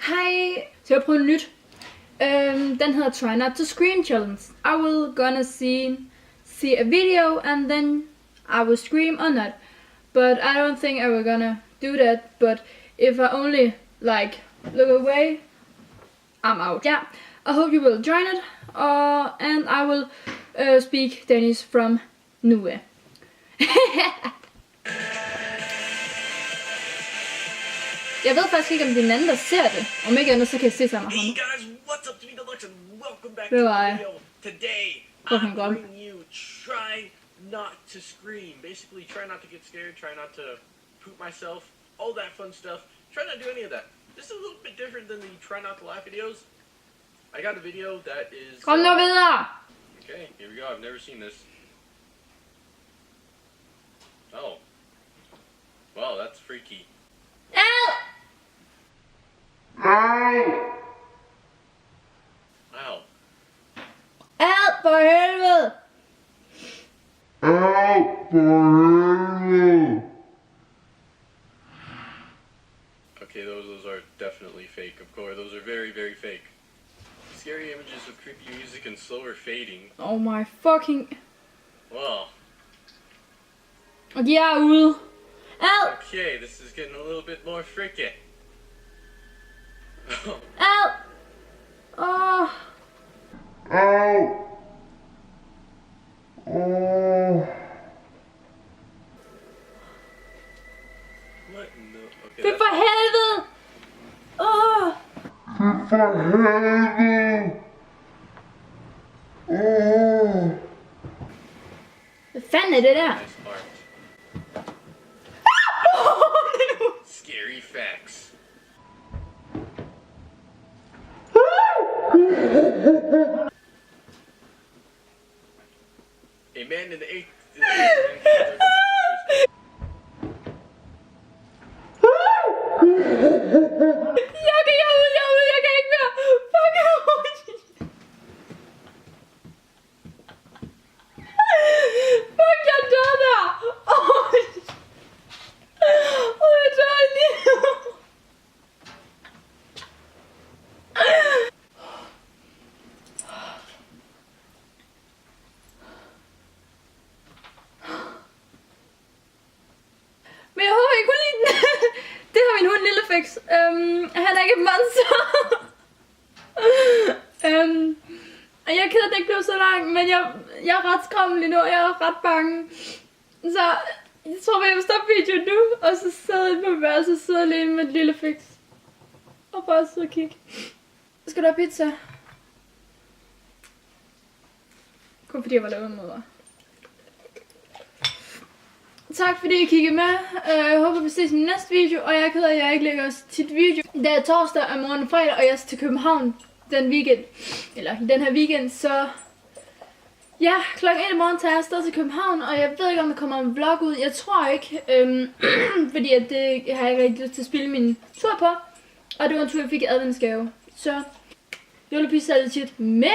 Hej, så jeg prøver nyt. Den hedder Try Not to Scream Challenge. I will gonna see a video and then I will scream or not. But I don't think I will gonna do that. But if I only like look away, I'm out. Yeah, I hope you will join it. And I will speak Danish from nu af. Jeg ved faktisk ikke, om det er den anden, der ser det. Om ikke andet, så kan jeg se sammen med ham. Hey guys, what's up, Tweet Deluxe, and welcome back Det to var the jeg. video. Today, Fucking I'm godt. bringing you try not to scream. Basically, try not to get scared, try not to poop myself, all that fun stuff. Try not to do any of that. This is a little bit different than the try not to laugh videos. I got a video that is... Kom nu videre! Okay, here we go. I've never seen this. Oh. Well, that's freaky. Au! Wow. Au, for helvede! Okay, those are definitely fake, of course. Those are very, very fake. Scary images of creepy music and slower fading. Oh my fucking... Well, Og de er ude. Au! okay, this is getting a little bit more freaky. Au! Åh! What? No. Okay. Fy for helvede! Åh! Hvad fanden er det der? Nice art. Scary facts. A man in the 8th. Jeg er ude, jeg kan ikke mere! Fuck, fuck, jeg dør der! Jeg dør lige nu! Men jeg håber, I kunne lide den. Det har min hund Lillefix. Han er ikke et monster. Og jeg er ked af, at det ikke blev så langt, men jeg er ret skræmmelig lige nu, og jeg er ret bange. Så jeg tror, jeg vil stoppe videoen nu, og så sidde inde på værelset og sidde alene med Lillefix. Og bare sidde og kigge. Skal du have pizza? Kun fordi jeg var lavet med mig. Tak fordi I kiggede med. Jeg håber vi ses i min næste video. Og jeg er ked af, at jeg ikke lægger så tit video. Det er torsdag og morgen og fredag, og jeg skal til København den weekend. Eller den her weekend, så... Ja, klokken 1 i morgen tager jeg afsted til København, og jeg ved ikke, om der kommer en vlog ud. Jeg tror ikke, fordi at det har jeg ikke rigtig lyst til at spille min tur på. Og det var en tur, jeg fik i adventsgave. Så, jeg vil blive salget tit med.